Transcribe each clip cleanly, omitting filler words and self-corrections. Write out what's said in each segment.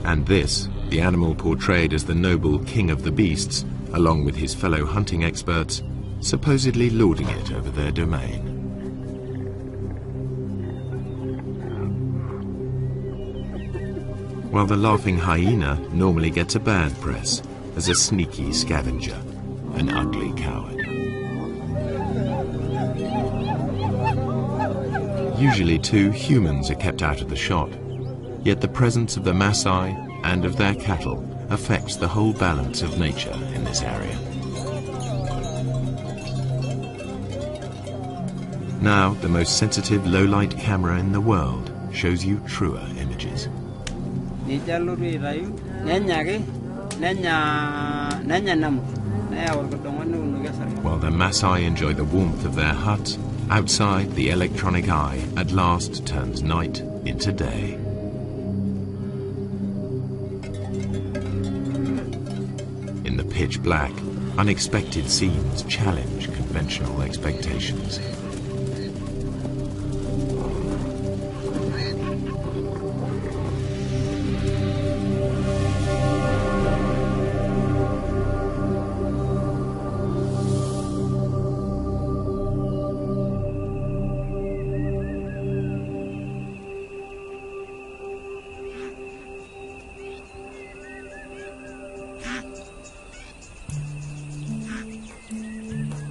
And this, the animal portrayed as the noble king of the beasts, along with his fellow hunting experts, supposedly lording it over their domain. While the laughing hyena normally gets a bad press as a sneaky scavenger, an ugly coward. Usually too, humans are kept out of the shot, yet the presence of the Maasai and of their cattle affects the whole balance of nature in this area. Now, the most sensitive low-light camera in the world shows you truer images. While the Maasai enjoy the warmth of their hut, outside the electronic eye at last turns night into day. In the pitch black, unexpected scenes challenge conventional expectations.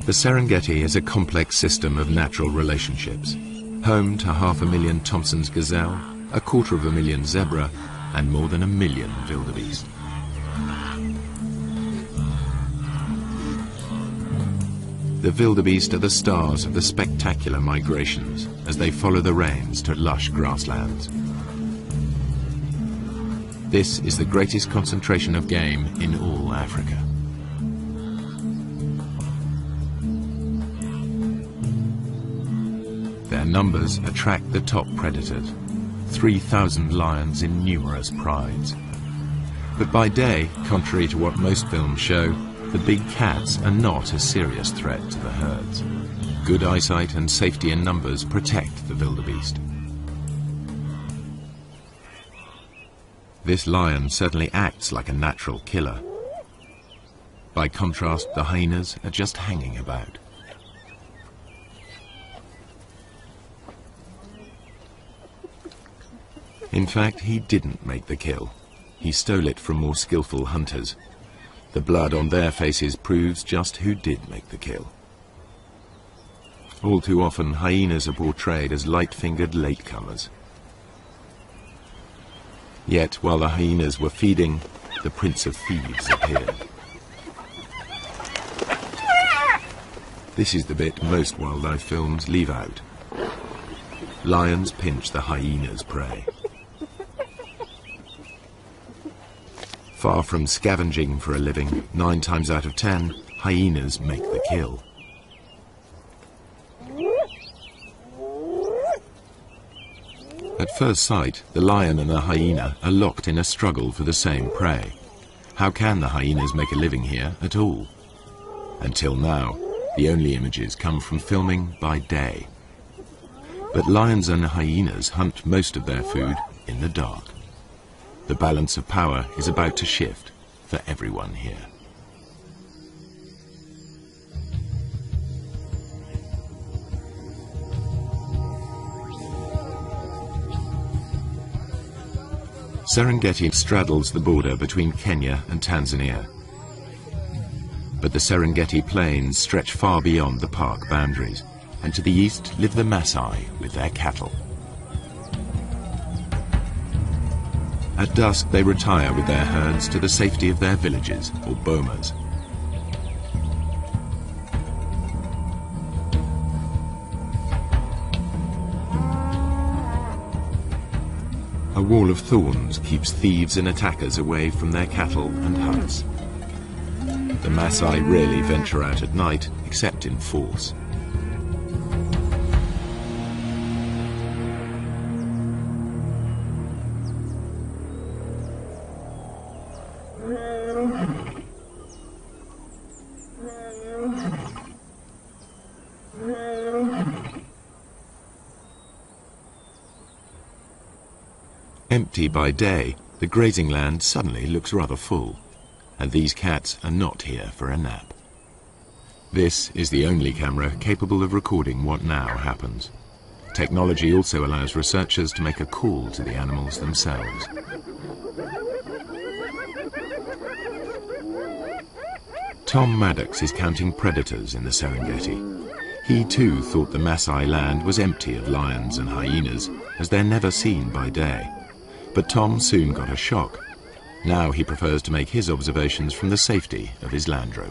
The Serengeti is a complex system of natural relationships, home to 500,000 Thompson's gazelle, 250,000 zebra, and more than 1 million wildebeest. The wildebeest are the stars of the spectacular migrations as they follow the rains to lush grasslands. This is the greatest concentration of game in all Africa. Their numbers attract the top predators, 3,000 lions in numerous prides. But by day, contrary to what most films show, the big cats are not a serious threat to the herds. Good eyesight and safety in numbers protect the wildebeest. This lion certainly acts like a natural killer. By contrast, the hyenas are just hanging about. In fact, he didn't make the kill. He stole it from more skillful hunters. The blood on their faces proves just who did make the kill. All too often, hyenas are portrayed as light-fingered latecomers. Yet, while the hyenas were feeding, the Prince of Thieves appeared. This is the bit most wildlife films leave out. Lions pinch the hyena's prey. Far from scavenging for a living, 9 times out of 10, hyenas make the kill. At first sight, the lion and the hyena are locked in a struggle for the same prey. How can the hyenas make a living here at all? Until now, the only images come from filming by day. But lions and hyenas hunt most of their food in the dark. The balance of power is about to shift for everyone here. Serengeti straddles the border between Kenya and Tanzania. But the Serengeti plains stretch far beyond the park boundaries, and to the east live the Maasai with their cattle. At dusk, they retire with their herds to the safety of their villages, or bomas. A wall of thorns keeps thieves and attackers away from their cattle and huts. The Maasai rarely venture out at night, except in force. Empty by day, The grazing land suddenly looks rather full, and these cats are not here for a nap. This is the only camera capable of recording what now happens. Technology also allows researchers to make a call to the animals themselves. Tom Maddox is counting predators in the Serengeti. He too thought the Maasai land was empty of lions and hyenas, as they're never seen by day. But Tom soon got a shock. Now he prefers to make his observations from the safety of his Land Rover.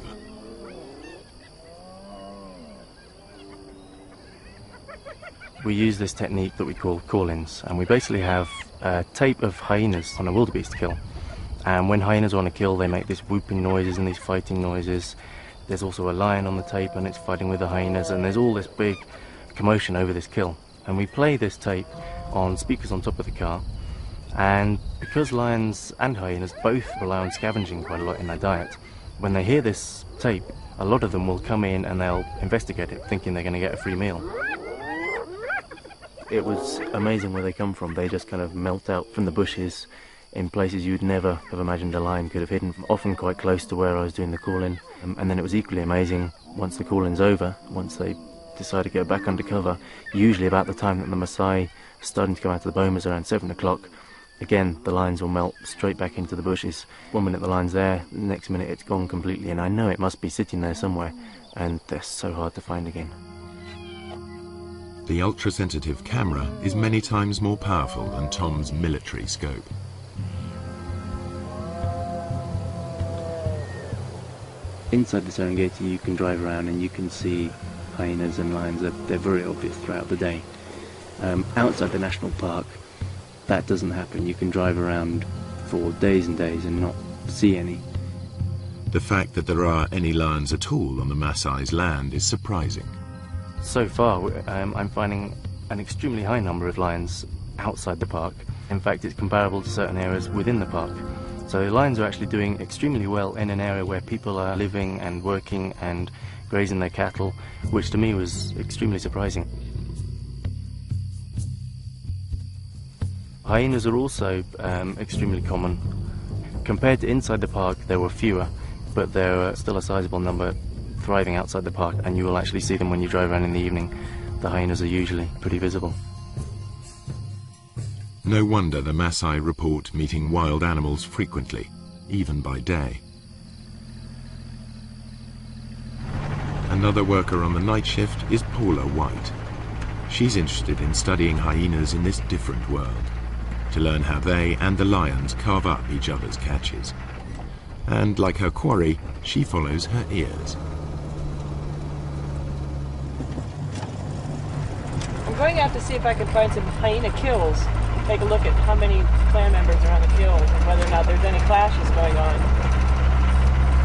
We use this technique that we call call-ins, and we basically have a tape of hyenas on a wildebeest kill. And when hyenas are on a kill, they make these whooping noises and these fighting noises. There's also a lion on the tape and it's fighting with the hyenas, and there's all this big commotion over this kill. And we play this tape on speakers on top of the car, and because lions and hyenas both rely on scavenging quite a lot in their diet, when they hear this tape, a lot of them will come in and they'll investigate it, thinking they're going to get a free meal. It was amazing where they come from. They just kind of melt out from the bushes in places you'd never have imagined a lion could have hidden, often quite close to where I was doing the call-in. And then it was equally amazing once the call-in's over, once they decide to go back under cover, usually about the time that the Maasai are starting to come out of the bomas around 7 o'clock. Again, the lions will melt straight back into the bushes. 1 minute the lion's there, the next minute it's gone completely, and I know it must be sitting there somewhere, and they're so hard to find again. The ultra-sensitive camera is many times more powerful than Tom's military scope. Inside the Serengeti you can drive around and you can see hyenas and lions. They're very obvious throughout the day. Outside the national park, that doesn't happen. You can drive around for days and days and not see any. The fact that there are any lions at all on the Maasai's land is surprising. So far, I'm finding an extremely high number of lions outside the park. In fact, it's comparable to certain areas within the park. So the lions are actually doing extremely well in an area where people are living and working and grazing their cattle, which to me was extremely surprising. Hyenas are also extremely common. Compared to inside the park, there were fewer, but there are still a sizable number thriving outside the park, and you will actually see them when you drive around in the evening. The hyenas are usually pretty visible. No wonder the Maasai report meeting wild animals frequently, even by day. Another worker on the night shift is Paula White. She's interested in studying hyenas in this different world, to learn how they and the lions carve up each other's catches. And like her quarry, she follows her ears. I'm going out to see if I can find some hyena kills. Take a look at how many clan members are on the kills and whether or not there's any clashes going on.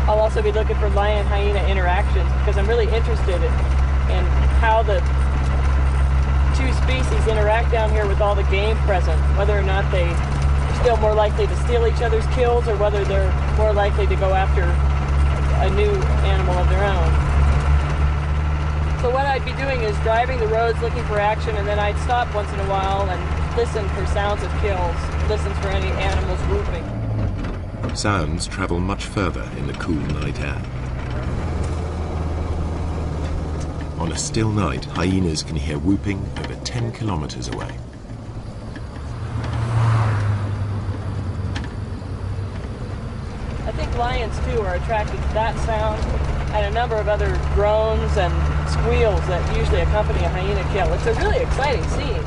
I'll also be looking for lion-hyena interactions because I'm really interested in how the two species interact down here with all the game present, whether or not they're still more likely to steal each other's kills or whether they're more likely to go after a new animal of their own. So what I'd be doing is driving the roads looking for action, and then I'd stop once in a while and listen for sounds of kills, listen for any animals whooping. Sounds travel much further in the cool night air. On a still night, hyenas can hear whooping over 10 kilometers away. I think lions too are attracted to that sound and a number of other groans and squeals that usually accompany a hyena kill. It's a really exciting scene.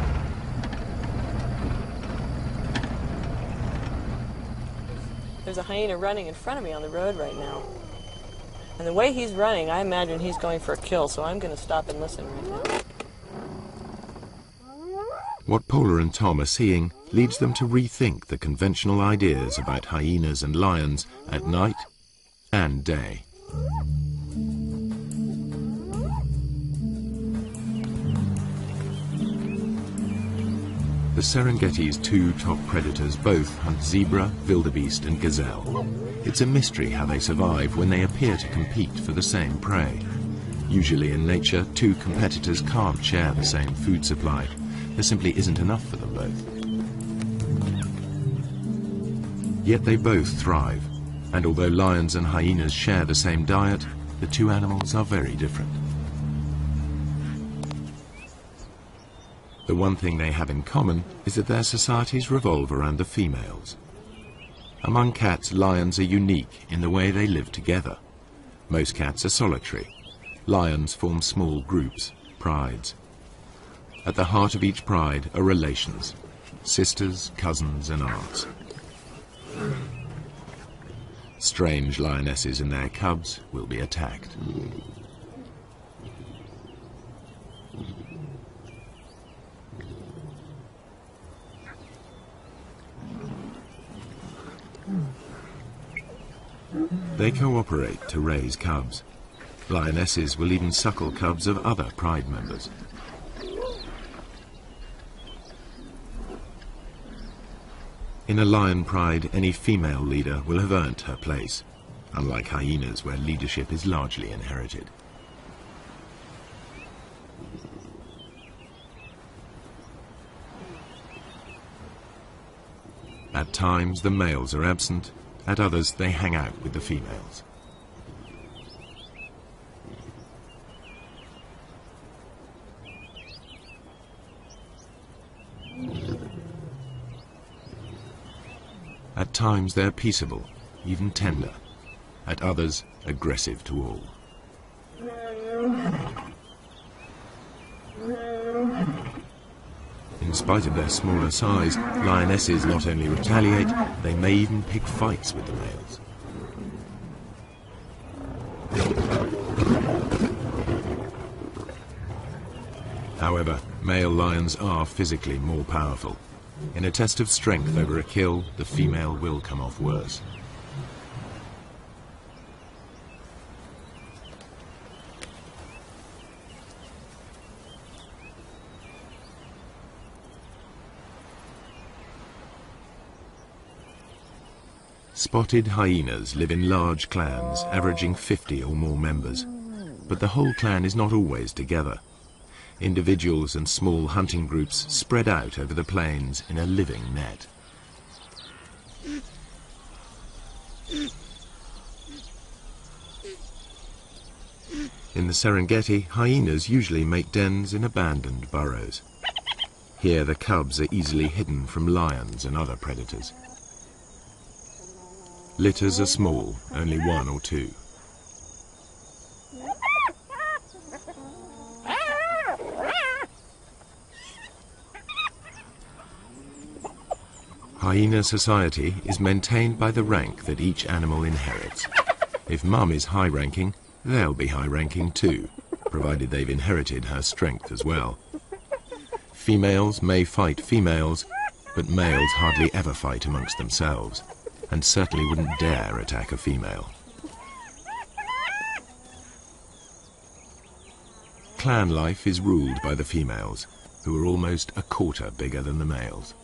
There's a hyena running in front of me on the road right now. And the way he's running, I imagine he's going for a kill, so I'm going to stop and listen right now. What Paula and Tom are seeing leads them to rethink the conventional ideas about hyenas and lions at night and day. The Serengeti's two top predators both hunt zebra, wildebeest and gazelle. It's a mystery how they survive when they appear to compete for the same prey. Usually in nature, two competitors can't share the same food supply. There simply isn't enough for them both. Yet they both thrive, and although lions and hyenas share the same diet, the two animals are very different. The one thing they have in common is that their societies revolve around the females. Among cats, lions are unique in the way they live together. Most cats are solitary. Lions form small groups, prides. At the heart of each pride are relations, sisters, cousins, and aunts. Strange lionesses and their cubs will be attacked. They cooperate to raise cubs. Lionesses will even suckle cubs of other pride members. In a lion pride, any female leader will have earned her place, unlike hyenas where leadership is largely inherited. At times the males are absent, at others they hang out with the females. At times they're peaceable, even tender. At others, aggressive to all. In spite of their smaller size, lionesses not only retaliate, they may even pick fights with the males. However, male lions are physically more powerful. In a test of strength over a kill, the female will come off worse. Spotted hyenas live in large clans, averaging 50 or more members. But the whole clan is not always together. Individuals and small hunting groups spread out over the plains in a living net. In the Serengeti, hyenas usually make dens in abandoned burrows. Here the cubs are easily hidden from lions and other predators. Litters are small, only 1 or 2. Hyena society is maintained by the rank that each animal inherits. If mum is high-ranking, they'll be high-ranking too, provided they've inherited her strength as well. Females may fight females, but males hardly ever fight amongst themselves, and certainly wouldn't dare attack a female. Clan life is ruled by the females, who are almost a quarter bigger than the males.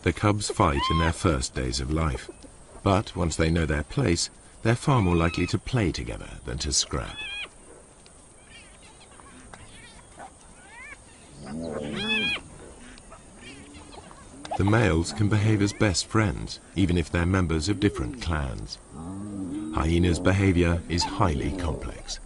The cubs fight in their first days of life, but once they know their place, they're far more likely to play together than to scrap. The males can behave as best friends, even if they're members of different clans. Hyenas' behavior is highly complex.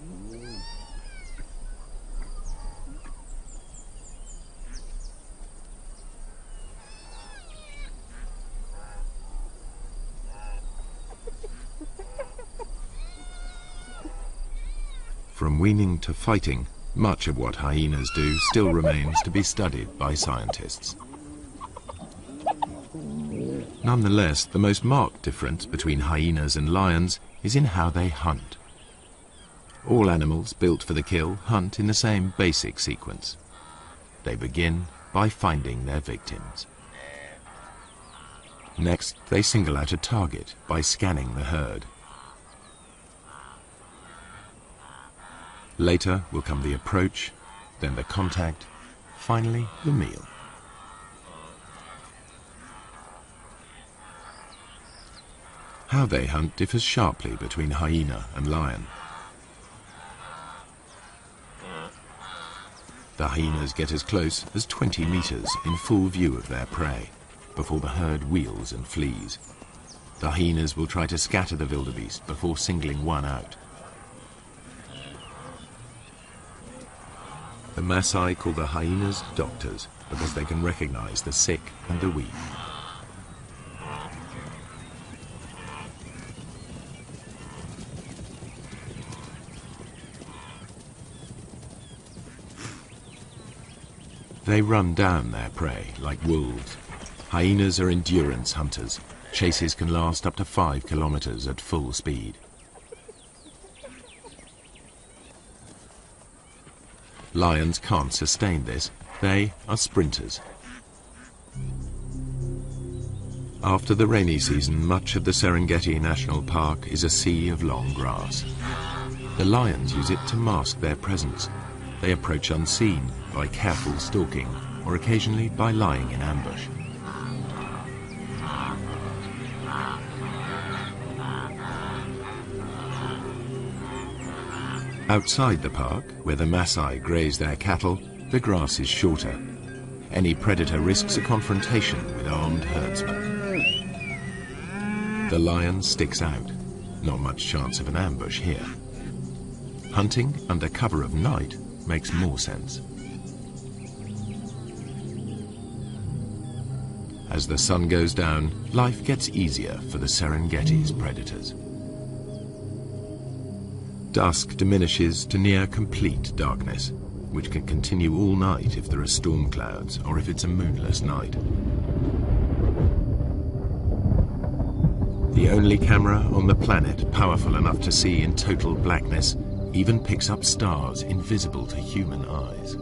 From weaning to fighting, much of what hyenas do still remains to be studied by scientists. Nonetheless, the most marked difference between hyenas and lions is in how they hunt. All animals built for the kill hunt in the same basic sequence. They begin by finding their victims. Next, they single out a target by scanning the herd. Later will come the approach, then the contact, finally the meal. How they hunt differs sharply between hyena and lion. The hyenas get as close as 20 meters in full view of their prey before the herd wheels and flees. The hyenas will try to scatter the wildebeest before singling one out. The Maasai call the hyenas doctors because they can recognize the sick and the weak. They run down their prey like wolves. Hyenas are endurance hunters. Chases can last up to 5 kilometers at full speed. Lions can't sustain this. They are sprinters. After the rainy season, much of the Serengeti National Park is a sea of long grass. The lions use it to mask their presence. They approach unseen by careful stalking or occasionally by lying in ambush. Outside the park, where the Maasai graze their cattle, the grass is shorter. Any predator risks a confrontation with armed herdsmen. The lion sticks out. Not much chance of an ambush here. Hunting under cover of night makes more sense. As the sun goes down, life gets easier for the Serengeti's predators. Dusk diminishes to near complete darkness, which can continue all night if there are storm clouds or if it's a moonless night. The only camera on the planet powerful enough to see in total blackness even picks up stars invisible to human eyes.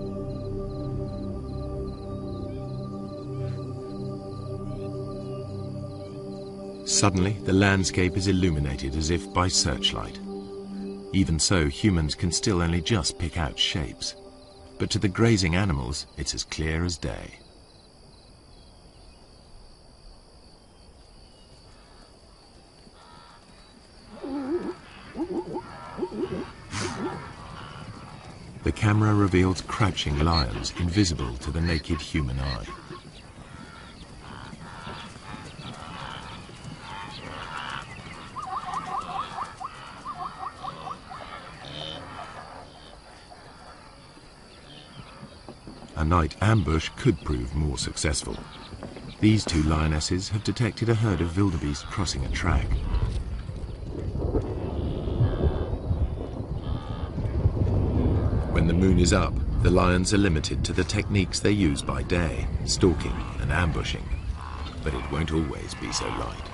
Suddenly, the landscape is illuminated as if by searchlight. Even so, humans can still only just pick out shapes. But to the grazing animals, it's as clear as day. The camera reveals crouching lions invisible to the naked human eye. A night ambush could prove more successful. These two lionesses have detected a herd of wildebeest crossing a track. When the moon is up, the lions are limited to the techniques they use by day, stalking and ambushing. But it won't always be so light.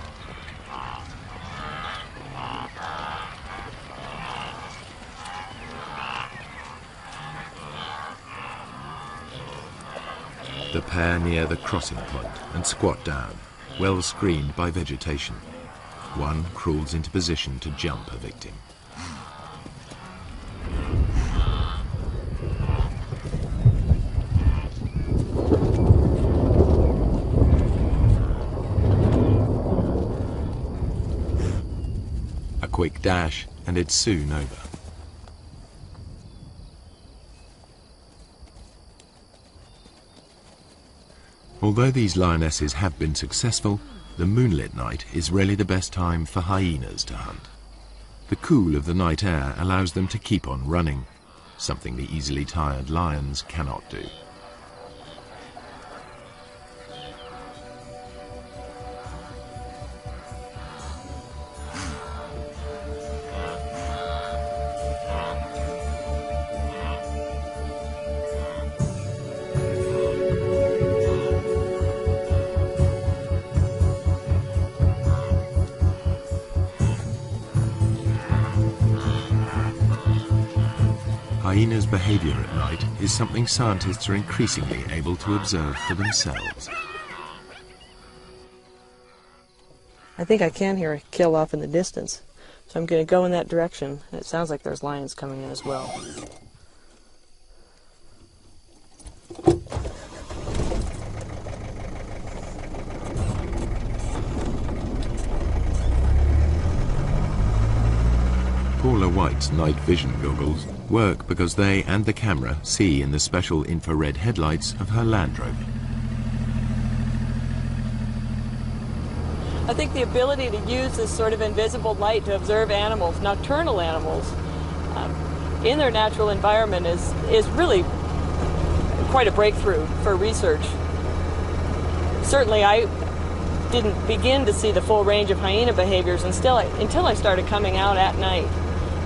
The pair near the crossing point and squat down, well screened by vegetation. One crawls into position to jump a victim. A quick dash and it's soon over. Although these lionesses have been successful, the moonlit night is really the best time for hyenas to hunt. The cool of the night air allows them to keep on running, something the easily tired lions cannot do. Hyenas' behavior at night is something scientists are increasingly able to observe for themselves. I think I can hear a kill off in the distance, so I'm going to go in that direction. It sounds like there's lions coming in as well. Paula White Geographics night vision goggles work because they and the camera see in the special infrared headlights of her Land Rover. I think the ability to use this sort of invisible light to observe animals, nocturnal animals, in their natural environment is really quite a breakthrough for research. Certainly I didn't begin to see the full range of hyena behaviors until I started coming out at night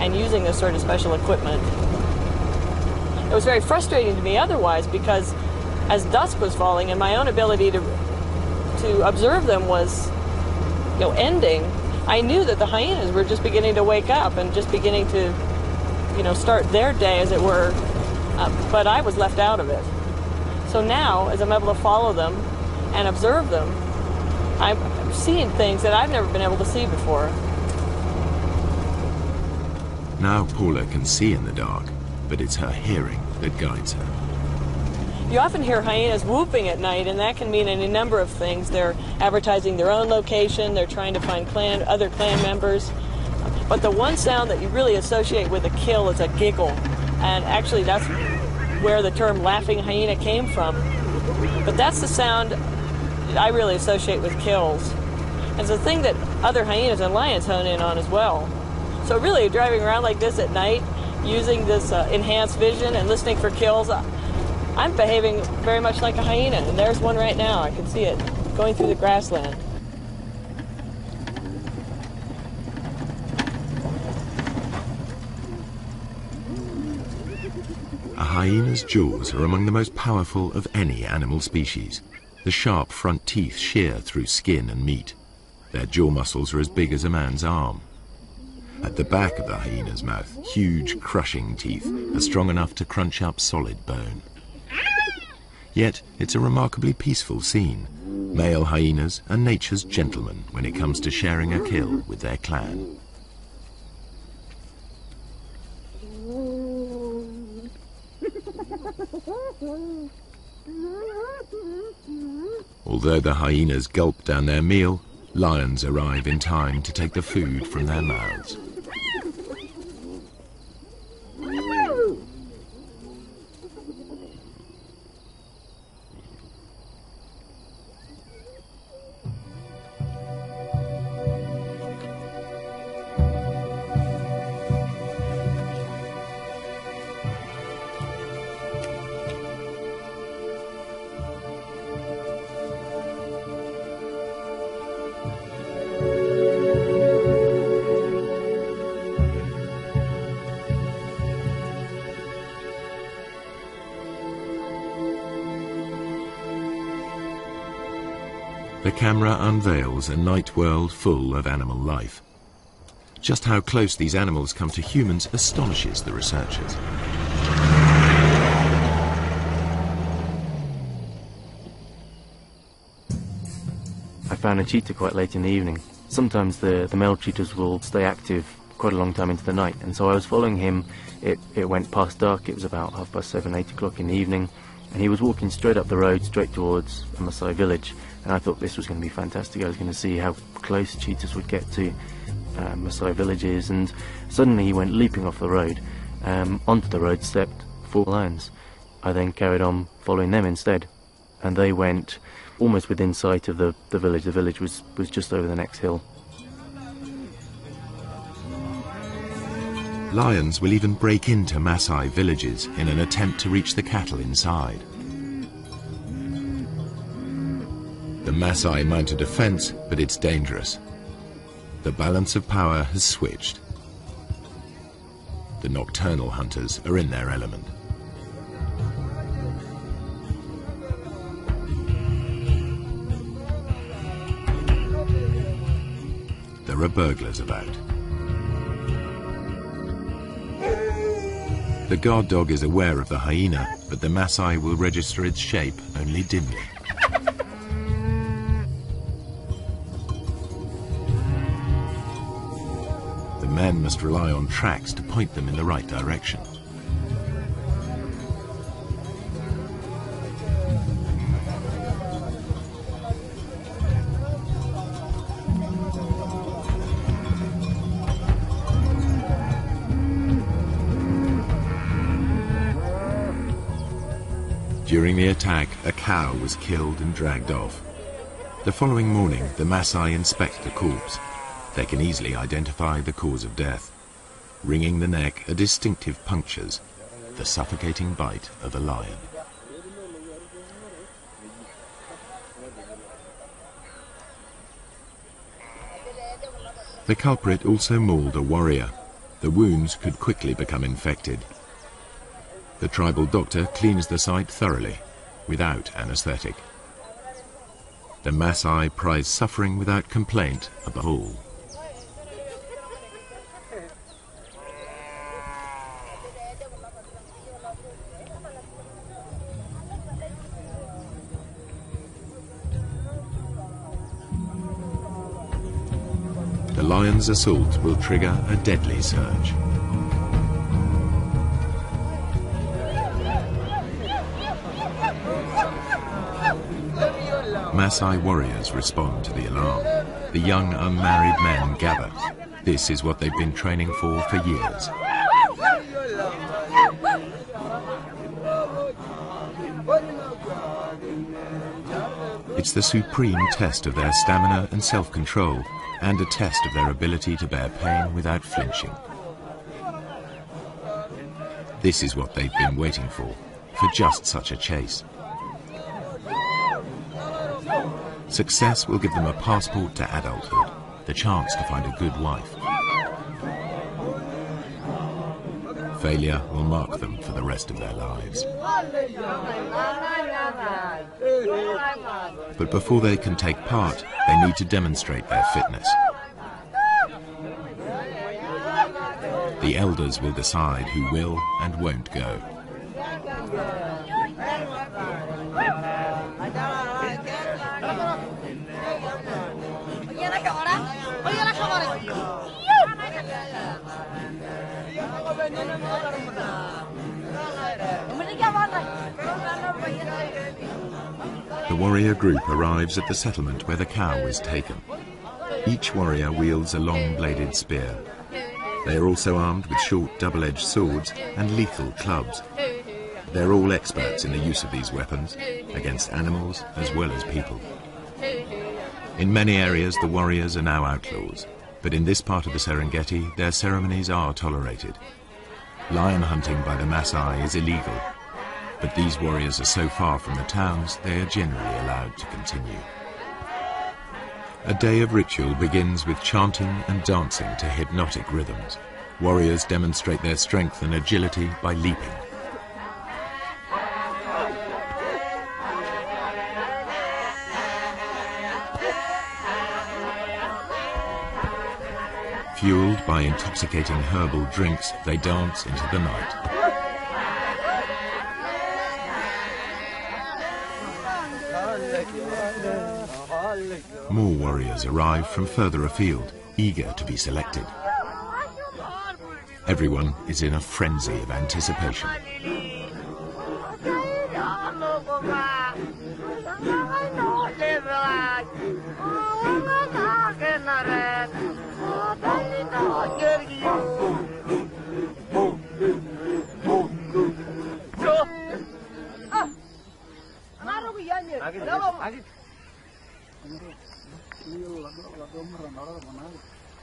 and using this sort of special equipment. It was very frustrating to me otherwise, because as dusk was falling and my own ability to observe them was ending, I knew that the hyenas were just beginning to wake up and just beginning to start their day, as it were, but I was left out of it. So now, as I'm able to follow them and observe them, I'm seeing things that I've never been able to see before. Now Paula can see in the dark, but it's her hearing that guides her. You often hear hyenas whooping at night, and that can mean any number of things. They're advertising their own location, they're trying to find other clan members. But the one sound that you really associate with a kill is a giggle. And actually that's where the term laughing hyena came from. But that's the sound that I really associate with kills. And it's a thing that other hyenas and lions hone in on as well. So really, driving around like this at night, using this enhanced vision and listening for kills, I'm behaving very much like a hyena, and there's one right now. I can see it going through the grassland. A hyena's jaws are among the most powerful of any animal species. The sharp front teeth shear through skin and meat. Their jaw muscles are as big as a man's arm. At the back of the hyena's mouth, huge crushing teeth are strong enough to crunch up solid bone. Yet it's a remarkably peaceful scene. Male hyenas are nature's gentlemen when it comes to sharing a kill with their clan. Although the hyenas gulp down their meal, lions arrive in time to take the food from their mouths. The camera unveils a night world full of animal life. Just how close these animals come to humans astonishes the researchers. I found a cheetah quite late in the evening. Sometimes the male cheetahs will stay active quite a long time into the night, and so I was following him. It went past dark. It was about 7:30, 8 o'clock in the evening, and he was walking straight up the road, straight towards a Maasai village. And I thought this was going to be fantastic. I was going to see how close cheetahs would get to Maasai villages, and suddenly he went leaping off the road. Onto the road stepped 4 lions. I then carried on following them instead, and they went almost within sight of the village. The village was just over the next hill. Lions will even break into Maasai villages in an attempt to reach the cattle inside. The Maasai mount a defense, but it's dangerous. The balance of power has switched. The nocturnal hunters are in their element. There are burglars about. The guard dog is aware of the hyena, but the Maasai will register its shape only dimly. The men must rely on tracks to point them in the right direction. During the attack, a cow was killed and dragged off. The following morning, the Maasai inspect the corpse. They can easily identify the cause of death. Wringing the neck are distinctive punctures, the suffocating bite of a lion. The culprit also mauled a warrior. The wounds could quickly become infected. The tribal doctor cleans the site thoroughly, without anesthetic. The Maasai prize suffering without complaint above all. The lion's assault will trigger a deadly surge. Maasai warriors respond to the alarm. The young unmarried men gather. This is what they've been training for years. It's the supreme test of their stamina and self-control, and a test of their ability to bear pain without flinching. This is what they've been waiting for just such a chase. Success will give them a passport to adulthood, the chance to find a good wife. Failure will mark them for the rest of their lives. But before they can take part, they need to demonstrate their fitness. The elders will decide who will and won't go. The warrior group arrives at the settlement where the cow is taken. Each warrior wields a long-bladed spear. They are also armed with short double-edged swords and lethal clubs. They're all experts in the use of these weapons, against animals as well as people. In many areas the warriors are now outlaws, but in this part of the Serengeti their ceremonies are tolerated. Lion hunting by the Maasai is illegal, but these warriors are so far from the towns they are generally allowed to continue. A day of ritual begins with chanting and dancing to hypnotic rhythms. Warriors demonstrate their strength and agility by leaping. Fueled by intoxicating herbal drinks, they dance into the night. More warriors arrive from further afield, eager to be selected. Everyone is in a frenzy of anticipation.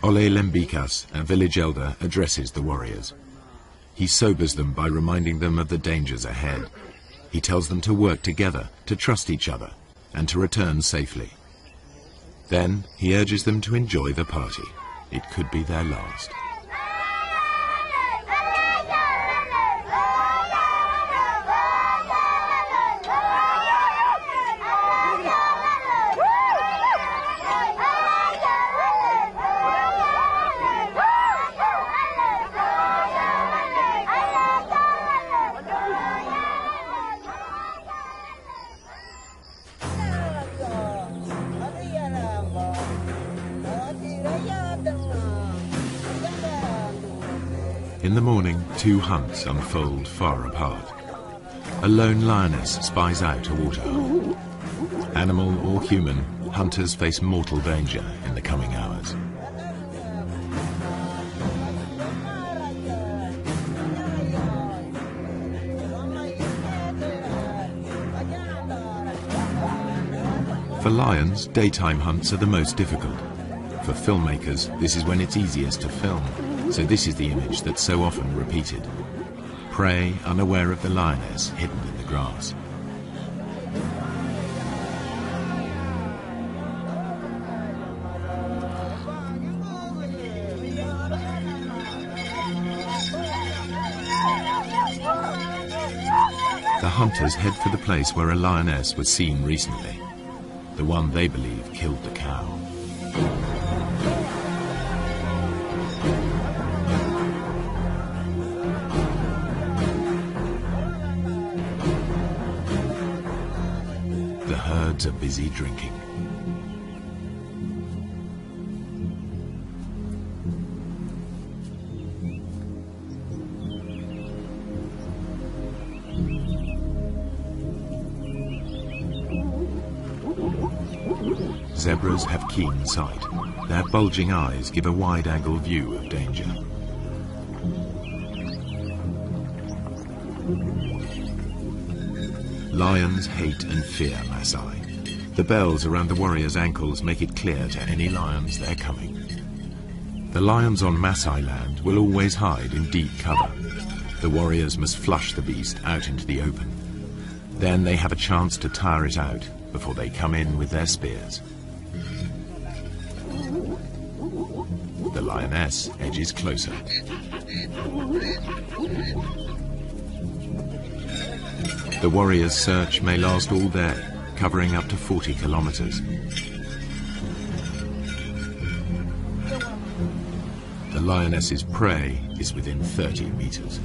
Ole Lembikas, a village elder, addresses the warriors. He sobers them by reminding them of the dangers ahead. He tells them to work together, to trust each other, and to return safely. Then he urges them to enjoy the party. It could be their last. In the morning, two hunts unfold far apart. A lone lioness spies out a waterhole. Animal or human, hunters face mortal danger in the coming hours. For lions, daytime hunts are the most difficult. For filmmakers, this is when it's easiest to film, so this is the image that's so often repeated. Prey unaware of the lioness hidden in the grass. The hunters head for the place where a lioness was seen recently, the one they believe killed the cow. The herds are busy drinking. Zebras have keen sight. Their bulging eyes give a wide-angle view of danger. Lions hate and fear Maasai. The bells around the warriors' ankles make it clear to any lions they're coming. The lions on Maasai land will always hide in deep cover. The warriors must flush the beast out into the open. Then they have a chance to tire it out before they come in with their spears. The lioness edges closer. The warriors' search may last all day, covering up to 40 kilometers. The lioness's prey is within 30 meters.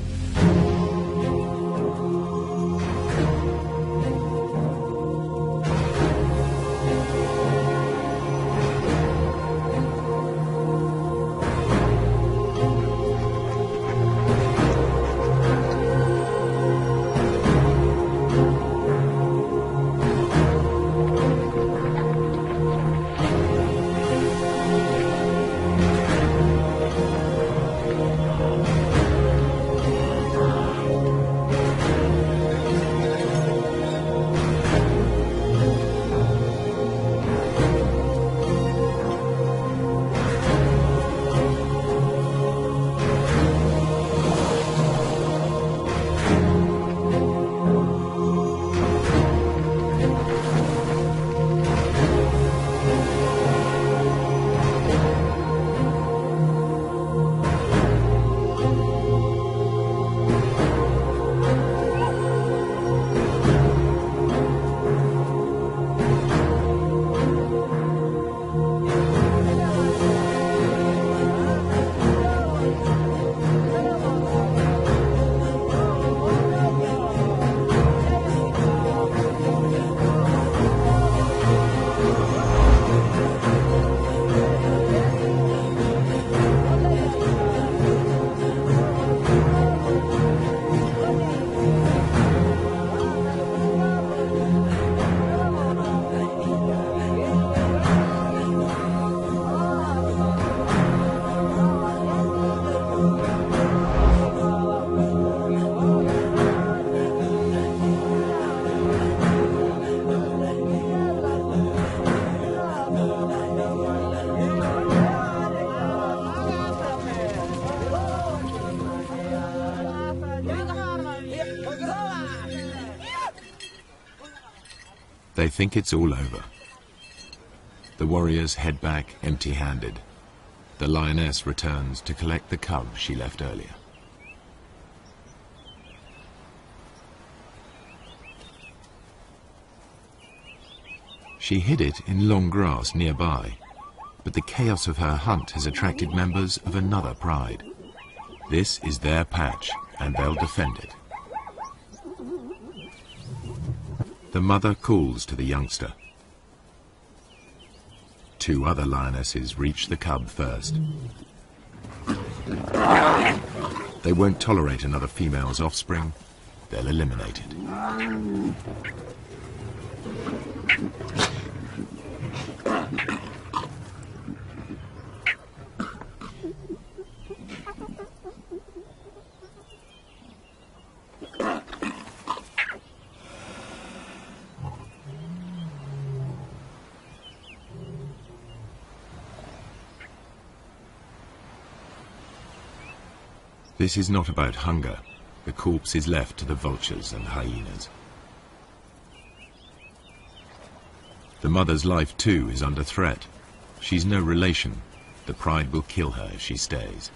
They think it's all over. The warriors head back empty-handed. The lioness returns to collect the cub she left earlier. She hid it in long grass nearby, but the chaos of her hunt has attracted members of another pride. This is their patch, and they'll defend it. The mother calls to the youngster. Two other lionesses reach the cub first. They won't tolerate another female's offspring. They'll eliminate it. This is not about hunger. The corpse is left to the vultures and hyenas. The mother's life too is under threat. She's no relation. The pride will kill her if she stays.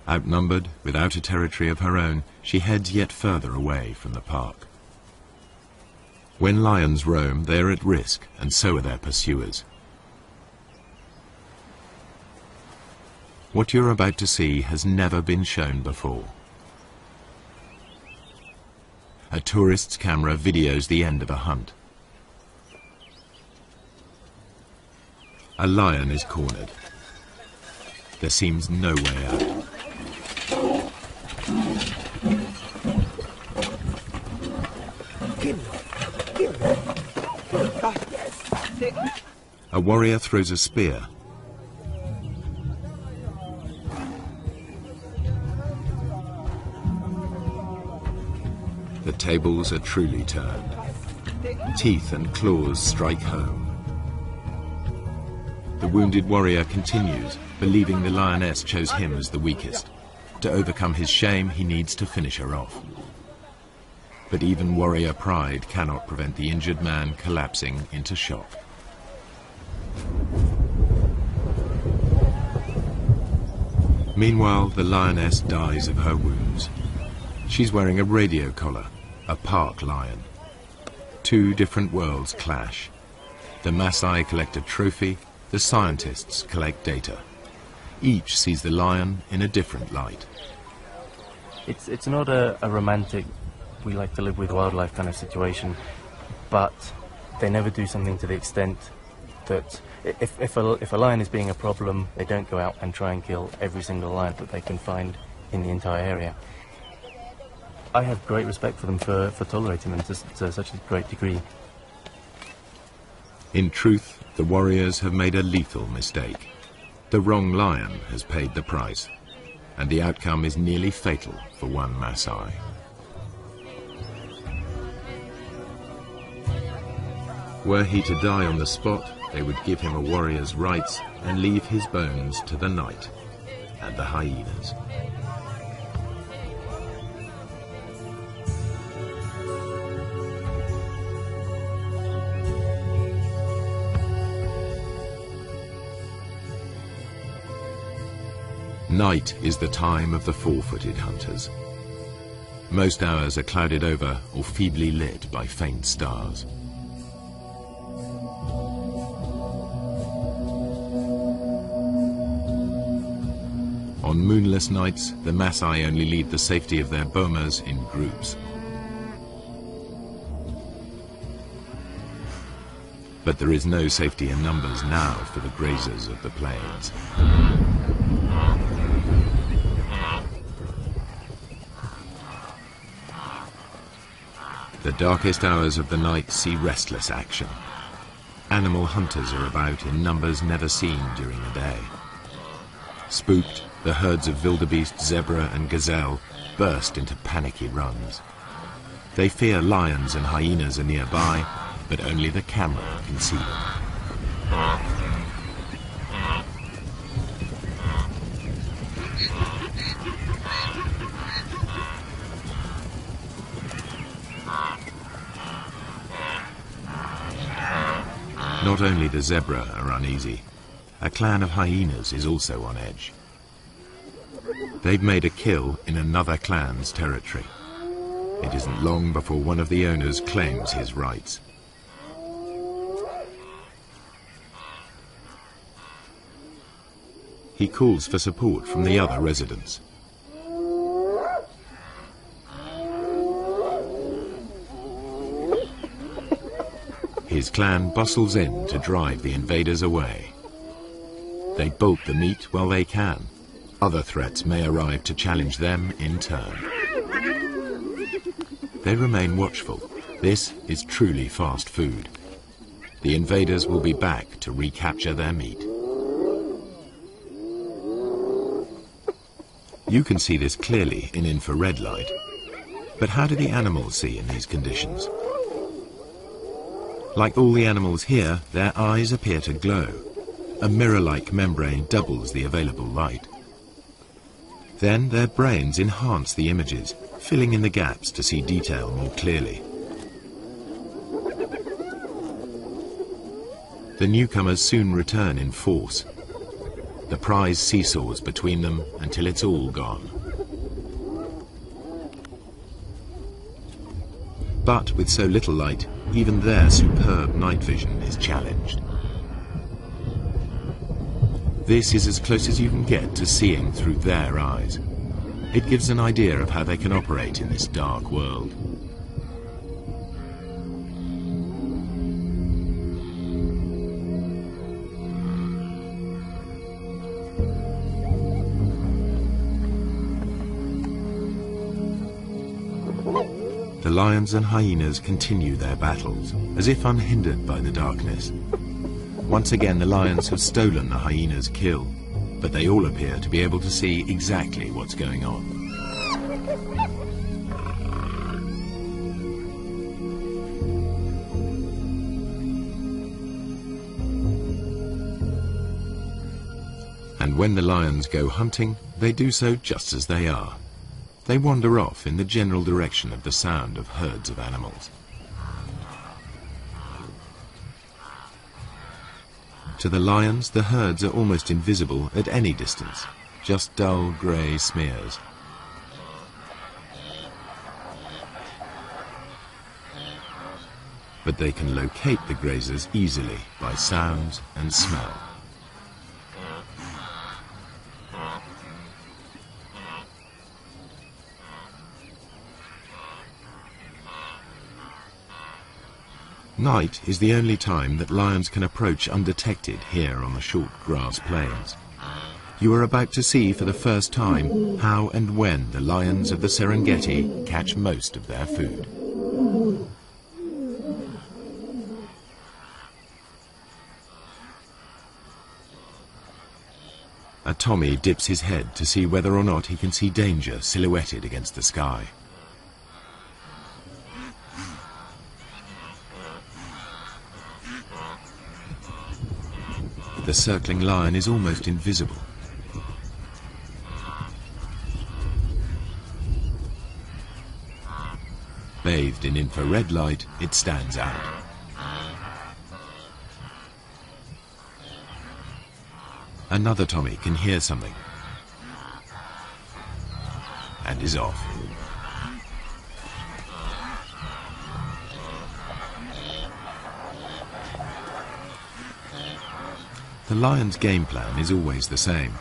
Outnumbered, without a territory of her own, she heads yet further away from the park. When lions roam, they are at risk, and so are their pursuers. What you're about to see has never been shown before. A tourist's camera videos the end of a hunt. A lion is cornered. There seems no way out. A warrior throws a spear. The tables are truly turned. Teeth and claws strike home. The wounded warrior continues, believing the lioness chose him as the weakest. To overcome his shame, he needs to finish her off. But even warrior pride cannot prevent the injured man collapsing into shock. Meanwhile, the lioness dies of her wounds. She's wearing a radio collar, a park lion. Two different worlds clash. The Maasai collect a trophy, the scientists collect data. Each sees the lion in a different light. It's not a romantic, we like to live with wildlife kind of situation, but they never do something to the extent that if a lion is being a problem, they don't go out and try and kill every single lion that they can find in the entire area. I have great respect for them for tolerating them to such a great degree. In truth, the warriors have made a lethal mistake. The wrong lion has paid the price, and the outcome is nearly fatal for one Maasai. Were he to die on the spot, they would give him a warrior's rights and leave his bones to the night and the hyenas. Night is the time of the four-footed hunters. Most hours are clouded over or feebly lit by faint stars. On moonless nights, the Maasai only leave the safety of their bomas in groups. But there is no safety in numbers now for the grazers of the plains. The darkest hours of the night see restless action. Animal hunters are about in numbers never seen during the day. Spooked, the herds of wildebeest, zebra and gazelle burst into panicky runs. They fear lions and hyenas are nearby, but only the camera can see them. Not only the zebra are uneasy, a clan of hyenas is also on edge. They've made a kill in another clan's territory. It isn't long before one of the owners claims his rights. He calls for support from the other residents. His clan bustles in to drive the invaders away. They bolt the meat while they can. Other threats may arrive to challenge them in turn. They remain watchful. This is truly fast food. The invaders will be back to recapture their meat. You can see this clearly in infrared light. But how do the animals see in these conditions? Like all the animals here, their eyes appear to glow. A mirror-like membrane doubles the available light. Then their brains enhance the images, filling in the gaps to see detail more clearly. The newcomers soon return in force. The prize seesaws between them until it's all gone. But with so little light, even their superb night vision is challenged. This is as close as you can get to seeing through their eyes. It gives an idea of how they can operate in this dark world. The lions and hyenas continue their battles, as if unhindered by the darkness. Once again, the lions have stolen the hyena's kill, but they all appear to be able to see exactly what's going on. And when the lions go hunting, they do so just as they are. They wander off in the general direction of the sound of herds of animals. To the lions, the herds are almost invisible at any distance, just dull grey smears. But they can locate the grazers easily by sounds and smell. Night is the only time that lions can approach undetected here on the short grass plains. You are about to see for the first time how and when the lions of the Serengeti catch most of their food. A Tommy dips his head to see whether or not he can see danger silhouetted against the sky. The circling lion is almost invisible. Bathed in infrared light, it stands out. Another Tommy can hear something and is off. The lion's game plan is always the same.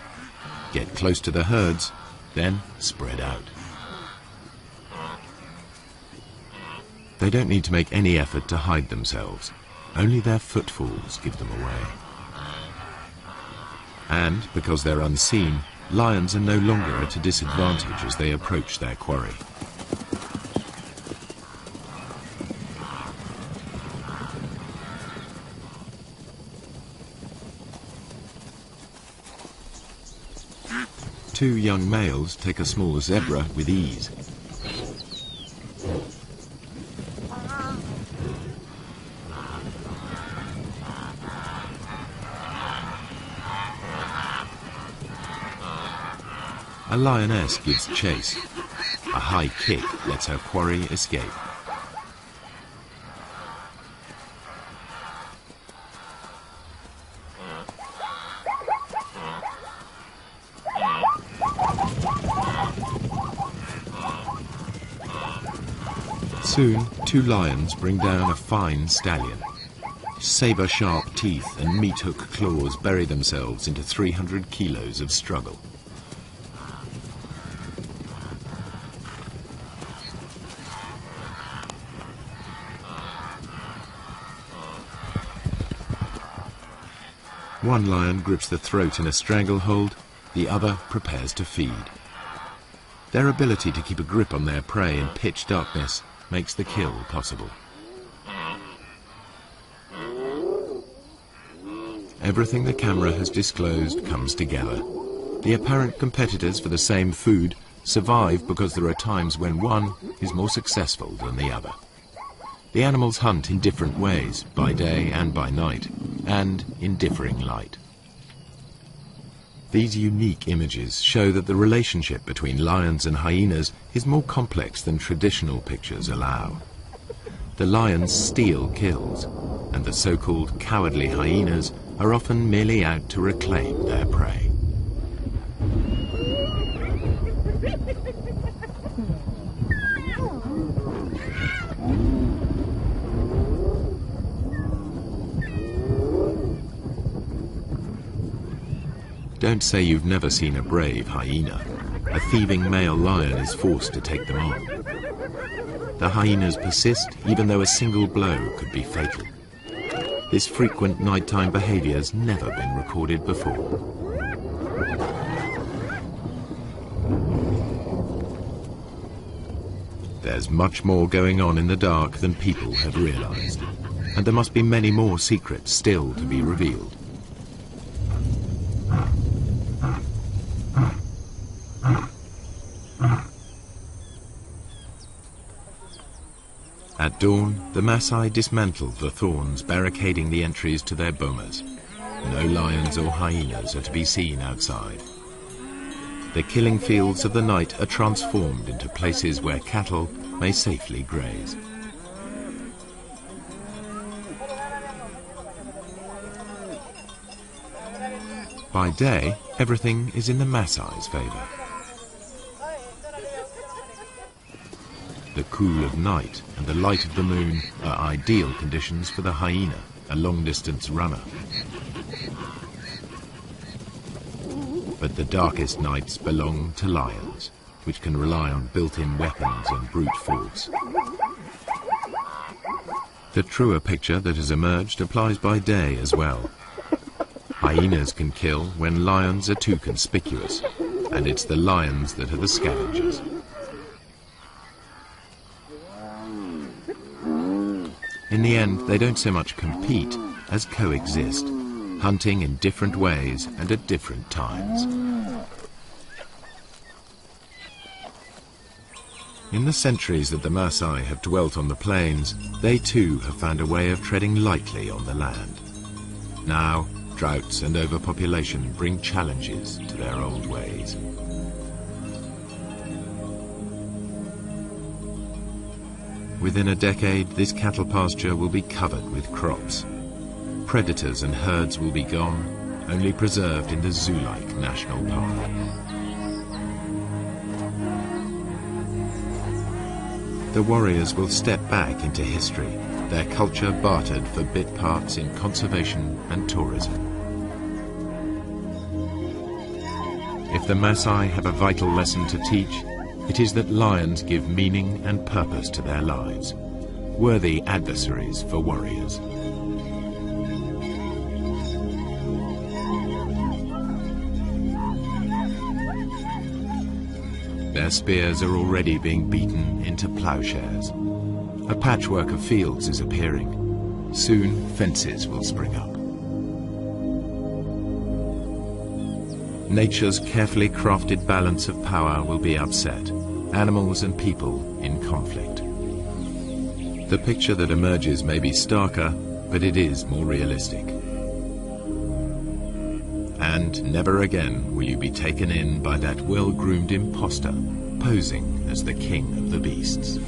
Get close to the herds, then spread out. They don't need to make any effort to hide themselves. Only their footfalls give them away. And, because they're unseen, lions are no longer at a disadvantage as they approach their quarry. Two young males take a small zebra with ease. A lioness gives chase. A high kick lets her quarry escape. Soon, two lions bring down a fine stallion. Saber-sharp teeth and meat-hook claws bury themselves into 300 kilos of struggle. One lion grips the throat in a stranglehold, the other prepares to feed. Their ability to keep a grip on their prey in pitch darkness makes the kill possible. Everything the camera has disclosed comes together. The apparent competitors for the same food survive because there are times when one is more successful than the other. The animals hunt in different ways, by day and by night, and in differing light. These unique images show that the relationship between lions and hyenas is more complex than traditional pictures allow. The lions steal kills, and the so-called cowardly hyenas are often merely out to reclaim their prey. Don't say you've never seen a brave hyena. A thieving male lion is forced to take them on. The hyenas persist even though a single blow could be fatal. This frequent nighttime behavior has never been recorded before. There's much more going on in the dark than people have realized, and there must be many more secrets still to be revealed. At dawn, the Maasai dismantle the thorns barricading the entries to their bomas. No lions or hyenas are to be seen outside. The killing fields of the night are transformed into places where cattle may safely graze. By day, everything is in the Maasai's favor. The cool of night and the light of the moon are ideal conditions for the hyena, a long-distance runner. But the darkest nights belong to lions, which can rely on built-in weapons and brute force. The truer picture that has emerged applies by day as well. Hyenas can kill when lions are too conspicuous, and it's the lions that are the scavengers. In the end, they don't so much compete as coexist, hunting in different ways and at different times. In the centuries that the Maasai have dwelt on the plains, they too have found a way of treading lightly on the land. Now, droughts and overpopulation bring challenges to their old ways. Within a decade, this cattle pasture will be covered with crops. Predators and herds will be gone, only preserved in the zoo-like national park. The warriors will step back into history, their culture bartered for bit parts in conservation and tourism. If the Maasai have a vital lesson to teach, it is that lions give meaning and purpose to their lives, worthy adversaries for warriors. Their spears are already being beaten into plowshares. A patchwork of fields is appearing. Soon, fences will spring up. Nature's carefully crafted balance of power will be upset, animals and people in conflict. The picture that emerges may be starker, but it is more realistic. And never again will you be taken in by that well-groomed imposter, posing as the king of the beasts.